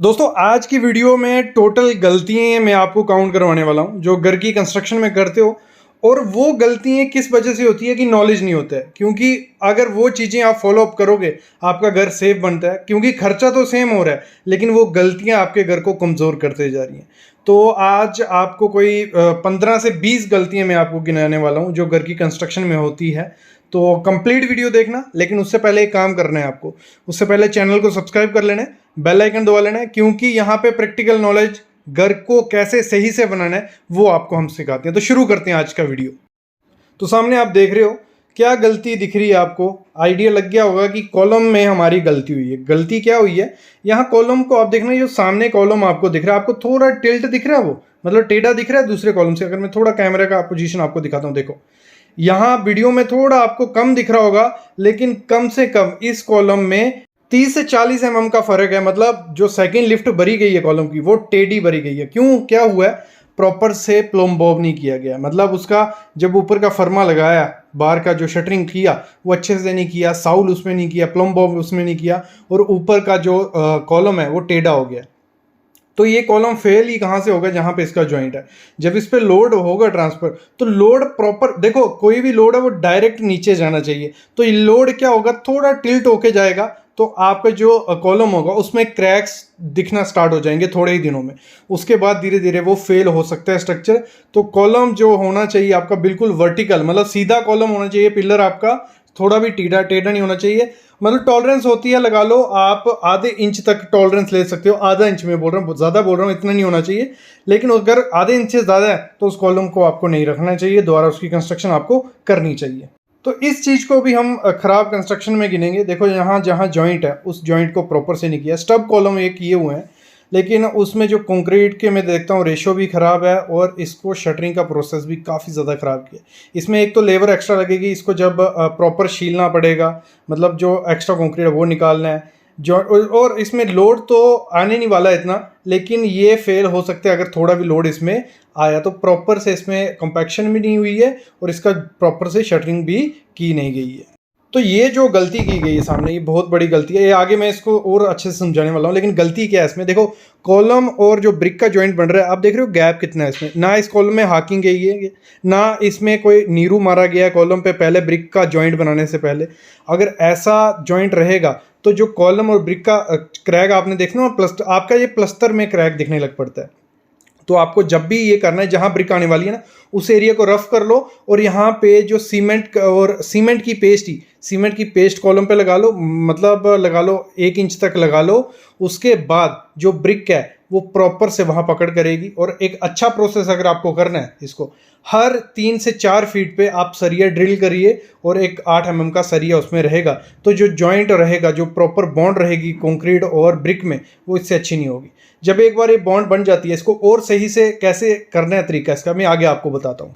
दोस्तों आज की वीडियो में टोटल गलतियां मैं आपको काउंट करवाने वाला हूं जो घर की कंस्ट्रक्शन में करते हो। और वो गलतियां किस वजह से होती है कि नॉलेज नहीं होता है, क्योंकि अगर वो चीज़ें आप फॉलो अप करोगे आपका घर सेफ बनता है, क्योंकि खर्चा तो सेम हो रहा है लेकिन वो गलतियां आपके घर को कमज़ोर करते जा रही हैं। तो आज आपको कोई 15 से 20 गलतियां मैं आपको गिनाने वाला हूं जो घर की कंस्ट्रक्शन में होती है। तो कंप्लीट वीडियो देखना, लेकिन उससे पहले एक काम करना है आपको। उससे पहले चैनल को सब्सक्राइब कर लेना है, बेल आइकन दबा लेना है, क्योंकि यहाँ पे प्रैक्टिकल नॉलेज घर को कैसे सही से बनाना है वो आपको हम सिखाते हैं। तो शुरू करते हैं आज का वीडियो। तो सामने आप देख रहे हो क्या गलती दिख रही है आपको। आइडिया लग गया होगा कि कॉलम में हमारी गलती हुई है। गलती क्या हुई है, यहाँ कॉलम को आप देखना, जो सामने कॉलम आपको दिख रहा है, आपको थोड़ा टिल्ट दिख रहा है, वो मतलब टेढ़ा दिख रहा है दूसरे कॉलम से। अगर मैं थोड़ा कैमरा का पोजीशन आपको दिखाता हूँ, देखो यहाँ वीडियो में थोड़ा आपको कम दिख रहा होगा, लेकिन कम से कम इस कॉलम में 30 से 40 mm का फर्क है। मतलब जो सेकंड लिफ्ट भरी गई है कॉलम की वो टेढ़ी भरी गई है। क्यों, क्या हुआ है, प्रॉपर से प्लम बॉब नहीं किया गया। मतलब उसका जब ऊपर का फर्मा लगाया, बाहर का जो शटरिंग किया वो अच्छे से नहीं किया, साउल उसमें नहीं किया, प्लम बॉब उसमें नहीं किया, और ऊपर का जो कॉलम है वो टेढ़ा हो गया। तो ये कॉलम फेल ही कहाँ से होगा, जहाँ पे इसका जॉइंट है। जब इस पे लोड होगा ट्रांसफर, तो लोड प्रॉपर, देखो कोई भी लोड है वो डायरेक्ट नीचे जाना चाहिए। तो ये लोड क्या होगा, थोड़ा टिल्ट होके जाएगा, तो आपका जो कॉलम होगा उसमें क्रैक्स दिखना स्टार्ट हो जाएंगे थोड़े ही दिनों में। उसके बाद धीरे धीरे वो फेल हो सकता है स्ट्रक्चर। तो कॉलम जो होना चाहिए आपका बिल्कुल वर्टिकल, मतलब सीधा कॉलम होना चाहिए। पिलर आपका थोड़ा भी टेढ़ा टेढ़ा नहीं होना चाहिए। मतलब टॉलरेंस होती है, लगा लो आप आधे इंच तक टॉलरेंस ले सकते हो। आधा इंच में बोल रहा हूँ, ज़्यादा बोल रहा हूँ, इतना नहीं होना चाहिए। लेकिन अगर आधे इंच से ज़्यादा है तो उस कॉलम को आपको नहीं रखना चाहिए, दोबारा उसकी कंस्ट्रक्शन आपको करनी चाहिए। तो इस चीज़ को भी हम खराब कंस्ट्रक्शन में गिनेंगे। देखो यहाँ जहाँ जॉइंट है उस जॉइंट को प्रॉपर से नहीं किया। स्टब कॉलम ये किए हुए हैं, लेकिन उसमें जो कंक्रीट के मैं देखता हूँ रेशो भी ख़राब है, और इसको शटरिंग का प्रोसेस भी काफ़ी ज़्यादा ख़राब किया। इसमें एक तो लेबर एक्स्ट्रा लगेगी, इसको जब प्रॉपर शीलना पड़ेगा, मतलब जो एक्स्ट्रा कंक्रीट है वो निकालना है जो। और इसमें लोड तो आने नहीं वाला इतना, लेकिन ये फेल हो सकता है अगर थोड़ा भी लोड इसमें आया। तो प्रॉपर से इसमें कंपैक्शन भी नहीं हुई है और इसका प्रॉपर से शटरिंग भी की नहीं गई है। तो ये जो गलती की गई है सामने, ये बहुत बड़ी गलती है। ये आगे मैं इसको और अच्छे से समझाने वाला हूँ, लेकिन गलती क्या है इसमें, देखो कॉलम और जो ब्रिक का जॉइंट बन रहा है, आप देख रहे हो गैप कितना है इसमें। ना इस कॉलम में हाकिंग गई है, ना इसमें कोई नीरू मारा गया है कॉलम पे पहले ब्रिक का जॉइंट बनाने से पहले। अगर ऐसा जॉइंट रहेगा तो जो कॉलम और ब्रिक का क्रैक आपने देखना, प्लस्टर आपका ये प्लस्तर में क्रैक दिखने लग पड़ता है। तो आपको जब भी ये करना है, जहाँ ब्रिक आने वाली है ना उस एरिया को रफ कर लो, और यहाँ पे जो सीमेंट की पेस्ट ही सीमेंट की पेस्ट कॉलम पे लगा लो, मतलब लगा लो 1 इंच तक लगा लो। उसके बाद जो ब्रिक है वो प्रॉपर से वहाँ पकड़ करेगी। और एक अच्छा प्रोसेस अगर आपको करना है, इसको हर 3 से 4 फीट पे आप सरिया ड्रिल करिए, और एक 8 mm का सरिया उसमें रहेगा। तो जो जॉइंट रहेगा, जो प्रॉपर बॉन्ड रहेगी कंक्रीट और ब्रिक में, वो इससे अच्छी नहीं होगी। जब एक बार ये बॉन्ड बन जाती है, इसको और सही से कैसे करना है तरीका इसका मैं आगे आपको बताता हूँ।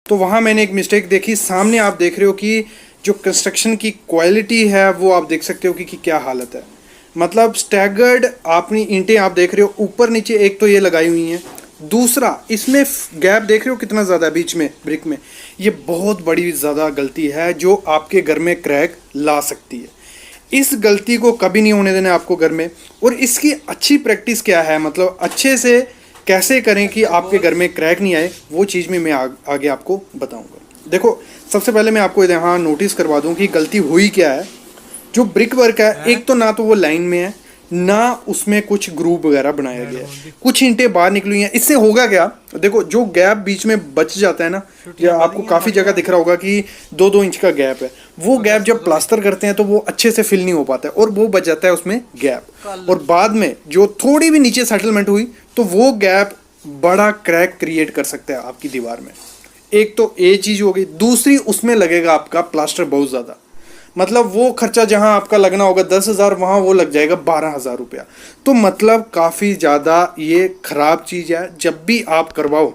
तो वहाँ मैंने एक मिस्टेक देखी। सामने आप देख रहे हो कि जो कंस्ट्रक्शन की क्वालिटी है वो आप देख सकते हो कि क्या हालत है। मतलब स्टैगर्ड अपनी ईंटें आप देख रहे हो, ऊपर नीचे एक तो ये लगाई हुई हैं, दूसरा इसमें गैप देख रहे हो कितना ज़्यादा है बीच में ब्रिक में। ये बहुत बड़ी ज़्यादा गलती है जो आपके घर में क्रैक ला सकती है। इस गलती को कभी नहीं होने देना आपको घर में। और इसकी अच्छी प्रैक्टिस क्या है, मतलब अच्छे से कैसे करें कि आपके घर में क्रैक नहीं आए, वो चीज़ में मैं आगे आपको बताऊंगा। देखो सबसे पहले मैं आपको यहाँ नोटिस करवा दूँ कि गलती हुई क्या है। जो ब्रिक वर्क है, एक तो ना तो वो लाइन में है, ना उसमें कुछ ग्रूव वगैरह बनाया गया है, कुछ ईंटें बाहर निकली हुई हैं। इससे होगा क्या, देखो जो गैप बीच में बच जाता है ना, या आपको काफ़ी जगह दिख रहा होगा कि 2-2 इंच का गैप है, वो गैप जब प्लास्टर करते हैं तो वो अच्छे से फिल नहीं हो पाता है, और वो बच जाता है उसमें गैप। और बाद में जो थोड़ी भी नीचे सेटलमेंट हुई तो वो गैप बड़ा क्रैक क्रिएट कर सकता है आपकी दीवार में। एक तो ये चीज़ हो गई। दूसरी, उसमें लगेगा आपका प्लास्टर बहुत ज़्यादा। मतलब वो खर्चा जहां आपका लगना होगा 10,000, वहां वो लग जाएगा 12,000 रुपया। तो मतलब काफ़ी ज़्यादा ये खराब चीज़ है। जब भी आप करवाओ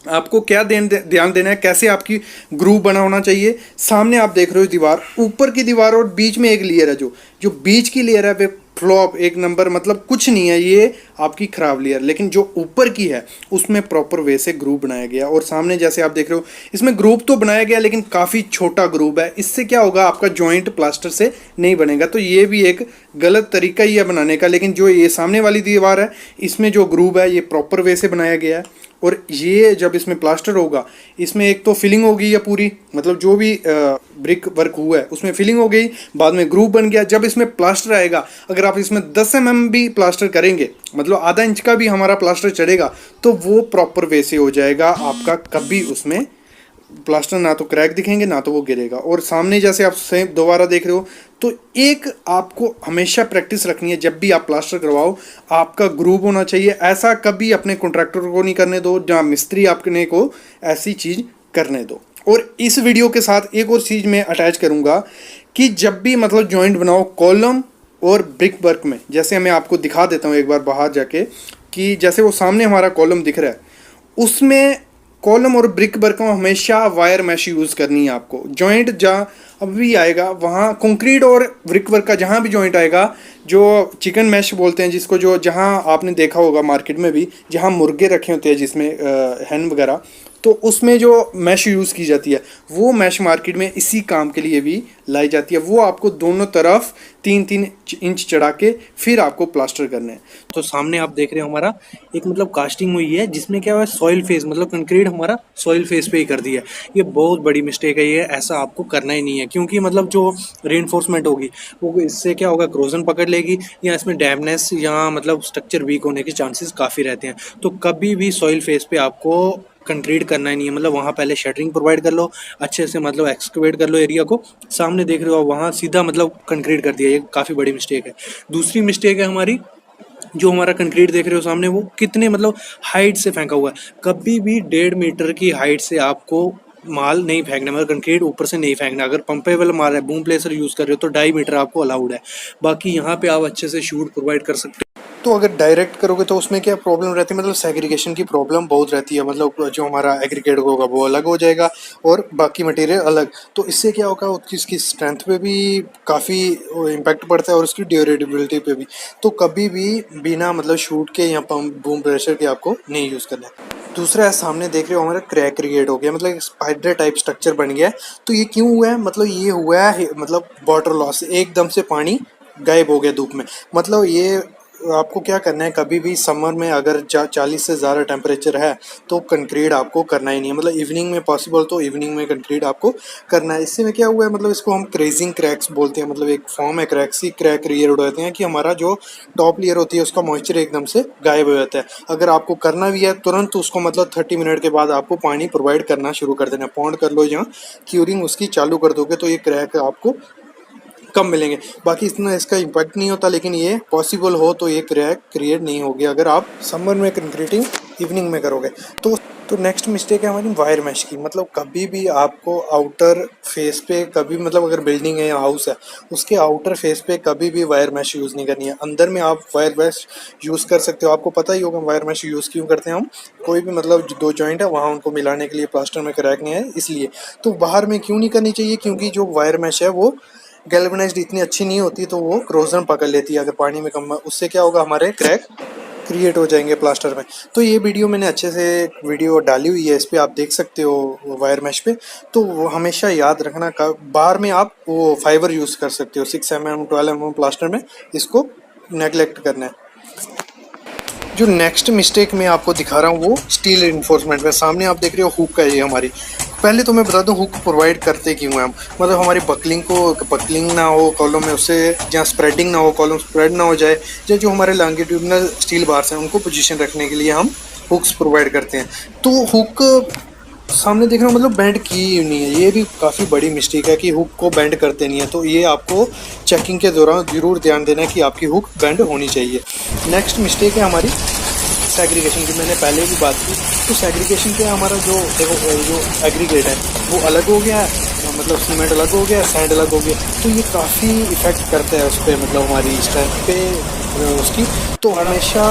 आपको क्या ध्यान देना है, कैसे आपकी ग्रूव बना होना चाहिए। सामने आप देख रहे हो दीवार, ऊपर की दीवार और बीच में एक लेयर है, जो बीच की लेयर है वे फ्लॉप एक नंबर, मतलब कुछ नहीं है, ये आपकी खराब लेयर। लेकिन जो ऊपर की है उसमें प्रॉपर वे से ग्रूव बनाया गया। और सामने जैसे आप देख रहे हो इसमें ग्रूव तो बनाया गया लेकिन काफ़ी छोटा ग्रूव है। इससे क्या होगा, आपका जॉइंट प्लास्टर से नहीं बनेगा। तो ये भी एक गलत तरीका ही है बनाने का। लेकिन जो ये सामने वाली दीवार है इसमें जो ग्रूव है ये प्रॉपर वे से बनाया गया है। और ये जब इसमें प्लास्टर होगा, इसमें एक तो फिलिंग होगी या पूरी, मतलब जो भी ब्रिक वर्क हुआ है उसमें फिलिंग हो गई, बाद में ग्रूव बन गया। जब इसमें प्लास्टर आएगा, अगर आप इसमें 10 mm भी प्लास्टर करेंगे, मतलब आधा इंच का भी हमारा प्लास्टर चढ़ेगा, तो वो प्रॉपर वे से हो जाएगा आपका। कभी उसमें प्लास्टर ना तो क्रैक दिखेंगे ना तो वो गिरेगा। और सामने जैसे आप सेम दोबारा देख रहे हो, तो एक आपको हमेशा प्रैक्टिस रखनी है, जब भी आप प्लास्टर करवाओ आपका ग्रूव होना चाहिए। ऐसा कभी अपने कॉन्ट्रैक्टर को नहीं करने दो, जहाँ मिस्त्री आपने को ऐसी चीज़ करने दो। और इस वीडियो के साथ एक और चीज़ मैं अटैच करूँगा कि जब भी मतलब जॉइंट बनाओ कॉलम और ब्रिक वर्क में, जैसे मैं आपको दिखा देता हूँ एक बार बाहर जाके, कि जैसे वो सामने हमारा कॉलम दिख रहा है, उसमें कॉलम और ब्रिक वर्क में हमेशा वायर मैश यूज़ करनी है आपको। जॉइंट जहाँ अब भी आएगा वहाँ कंक्रीट और ब्रिक वर्क का जहाँ भी जॉइंट आएगा, जो चिकन मैश बोलते हैं जिसको, जो जहाँ आपने देखा होगा मार्केट में भी, जहाँ मुर्गे रखे होते हैं जिसमें हैन वगैरह, तो उसमें जो मैश यूज़ की जाती है वो मैश मार्केट में इसी काम के लिए भी लाई जाती है। वो आपको दोनों तरफ 3-3 इंच चढ़ा के फिर आपको प्लास्टर करने हैं। तो सामने आप देख रहे हो हमारा एक मतलब कास्टिंग हुई है, जिसमें क्या हुआ है, सॉइल फेस मतलब कंक्रीट हमारा सॉइल फेस पे ही कर दिया है। ये बहुत बड़ी मिस्टेक है, ये ऐसा आपको करना ही नहीं है, क्योंकि मतलब जो रेनफोर्समेंट होगी वो इससे क्या होगा, क्रोजन पकड़ लेगी या इसमें डैमेज या मतलब स्ट्रक्चर वीक होने के चांसेस काफ़ी रहते हैं। तो कभी भी सॉइल फेस पे आपको कंक्रीट करना ही नहीं है। मतलब वहाँ पहले शटरिंग प्रोवाइड कर लो, अच्छे से मतलब एक्सकवेट कर लो एरिया को। सामने देख रहे हो वहाँ सीधा मतलब कंक्रीट कर दिया, ये काफ़ी बड़ी मिस्टेक है। दूसरी मिस्टेक है हमारी, जो हमारा कंक्रीट देख रहे हो सामने, वो कितने मतलब हाइट से फेंका हुआ है। कभी भी 1.5 मीटर की हाइट से आपको माल नहीं फेंकना, मतलब कंक्रीट ऊपर से नहीं फेंकना। अगर पंपेबल माल है, बूम प्लेसर यूज़ कर रहे हो, तो 2.5 मीटर आपको अलाउड है। बाकी यहाँ पे आप अच्छे से शूट प्रोवाइड कर सकते हो। तो अगर डायरेक्ट करोगे तो उसमें क्या प्रॉब्लम रहती है, मतलब सेग्रीगेशन की प्रॉब्लम बहुत रहती है। मतलब जो हमारा एग्रीगेट होगा वो अलग हो जाएगा और बाकी मटेरियल अलग। तो इससे क्या होगा, उसकी स्ट्रेंथ पे भी काफ़ी इम्पैक्ट पड़ता है और उसकी ड्यूरेबिलिटी पे भी। तो कभी भी बिना मतलब शूट के या पंप बूम प्रेशर के आपको नहीं यूज़ करना है। दूसरा है, सामने देख रहे हो हमारा क्रैक क्रिएट हो गया, मतलब एक स्पाइडर टाइप स्ट्रक्चर बन गया है। तो ये क्यों हुआ है, मतलब ये हुआ है मतलब वाटर लॉस, एकदम से पानी गायब हो गया धूप में। मतलब ये आपको क्या करना है, कभी भी समर में अगर 40 से ज़्यादा टेम्परेचर है तो कंक्रीट आपको करना ही नहीं है। मतलब इवनिंग में पॉसिबल तो इवनिंग में कंक्रीट आपको करना है। इससे में क्या हुआ है, मतलब इसको हम क्रेजिंग क्रैक्स बोलते हैं। मतलब एक फॉर्म है क्रैक्स ही, क्रैक क्रिएट हो जाते हैं कि हमारा जो टॉप लेयर होती है उसका मॉइस्चर एकदम से गायब हो जाता है। अगर आपको करना भी है तुरंत उसको मतलब 30 मिनट के बाद आपको पानी प्रोवाइड करना शुरू कर देना, पॉन्ड कर लो, जहाँ क्यूरिंग उसकी चालू कर दोगे तो ये क्रैक आपको कम मिलेंगे। बाकी इतना इसका इम्पैक्ट नहीं होता, लेकिन ये पॉसिबल हो तो ये क्रैक क्रिएट नहीं होगी अगर आप समर में कंक्रीटिंग इवनिंग में करोगे। तो नेक्स्ट मिस्टेक है हमारी वायर मैश की। मतलब कभी भी आपको आउटर फेस पे, कभी मतलब अगर बिल्डिंग है या हाउस है उसके आउटर फेस पे कभी भी वायर मैश यूज़ नहीं करनी है। अंदर में आप वायर मैश यूज़ कर सकते हो। आपको पता ही होगा वायर मैश यूज़ क्यों करते हैं हम, कोई भी मतलब दो जॉइंट है वहाँ उनको मिलाने के लिए, प्लास्टर में क्रैक नहीं है इसलिए। तो बाहर में क्यों नहीं करनी चाहिए, क्योंकि जो वायर मैश है वो गैल्वेनाइज्ड इतनी अच्छी नहीं होती, तो वो क्रोजन पकड़ लेती है अगर पानी में कम। उससे क्या होगा, हमारे क्रैक क्रिएट हो जाएंगे प्लास्टर में। तो ये वीडियो मैंने अच्छे से वीडियो डाली हुई है, इस पर आप देख सकते हो वायर मैश पे। तो वो हमेशा याद रखना, बाहर में आप वो फाइबर यूज़ कर सकते हो 6 mm 12 mm प्लास्टर में, इसको नेगलेक्ट करना है। जो नेक्स्ट मिस्टेक मैं आपको दिखा रहा हूँ वो स्टील इन्फोर्समेंट में। सामने आप देख रहे हो हुक है ये हमारी। पहले तो मैं बता दूं हुक प्रोवाइड करते क्यों हैं हम, मतलब हमारी बकलिंग ना हो कॉलम में, उससे जहाँ स्प्रेडिंग ना हो, कॉलम स्प्रेड ना हो जाए, या जो हमारे लॉन्गिट्यूडनल स्टील बार्स हैं उनको पोजीशन रखने के लिए हम हुक्स प्रोवाइड करते हैं। तो हुक सामने देख रहे हो मतलब बेंड की नहीं है, ये भी काफ़ी बड़ी मिस्टेक है कि हुक को बेंड करते नहीं है। तो ये आपको चेकिंग के दौरान ज़रूर ध्यान देना है कि आपकी हुक बेंड होनी चाहिए। नेक्स्ट मिस्टेक है हमारी सेग्रीगेशन की, मैंने पहले भी बात की। तो सेग्रीगेशन क्या है, हमारा जो देखो जो एग्रीगेट है वो अलग हो गया है, मतलब सीमेंट अलग हो गया, सैंड अलग हो गया। तो ये काफ़ी इफ़ेक्ट करता है उस पर, मतलब हमारी स्ट्रेंथ पे उसकी। तो हमेशा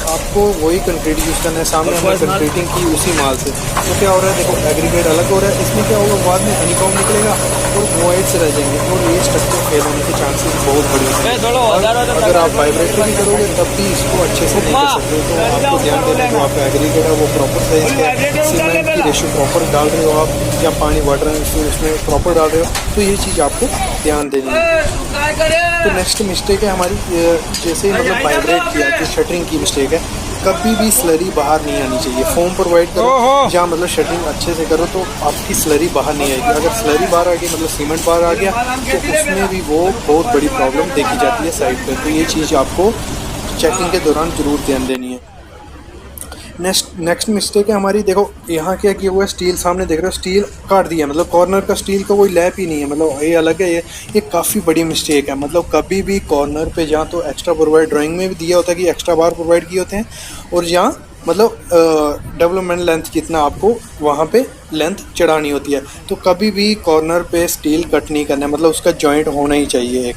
आपको वही कंक्रीट यूज़ करना है। सामने हमें कंक्रीटिंग की उसी माल से, तो क्या हो रहा है देखो एग्रीगेट अलग हो रहा है, इसमें क्या होगा बाद में हनीकॉम्ब निकलेगा और वॉइड्स रह जाएंगे और ये स्ट्रक्चर फेल होने के चांसेस बहुत बड़े हैं। अगर आप वाइब्रेटर भी करोगे तब भी इसको अच्छे से नहीं कर सकते। तो आपको ध्यान देना है जो आपका एग्रीगेट है वो प्रॉपर साइज का है, सीमेंट की रेशियो प्रॉपर डाल रहे हो आप, या पानी वाटर उसमें प्रॉपर डाल रहे हो, तो ये चीज़ आपको ध्यान देनी है। तो नेक्स्ट मिस्टेक है हमारी, जैसे मतलब वाइब्रेट किया कि शटरिंग की मिस्टेक है, कभी भी स्लरी बाहर नहीं आनी चाहिए। फोम प्रोवाइड करो जहाँ मतलब शटरिंग अच्छे से करो तो आपकी स्लरी बाहर नहीं आएगी। अगर स्लरी बाहर आ गई मतलब सीमेंट बाहर आ गया तो उसमें भी वो बहुत बड़ी प्रॉब्लम देखी जाती है साइड पे। तो ये चीज़ आपको चेकिंग के दौरान ज़रूर ध्यान देनी है। नेक्स्ट मिस्टेक है हमारी, देखो यहाँ क्या किया हुआ है, स्टील सामने देख रहे हो, स्टील काट दिया, मतलब कॉर्नर का स्टील का कोई लैप ही नहीं है, मतलब ये अलग है। ये काफ़ी बड़ी मिस्टेक है। मतलब कभी भी कॉर्नर पे जहाँ तो एक्स्ट्रा प्रोवाइड ड्राइंग में भी दिया होता है कि एक्स्ट्रा बार प्रोवाइड किए होते हैं, और जहाँ मतलब डेवलपमेंट लेंथ कितना आपको वहाँ पे लेंथ चढ़ानी होती है, तो कभी भी कॉर्नर पे स्टील कट नहीं करना है, मतलब उसका जॉइंट होना ही चाहिए एक।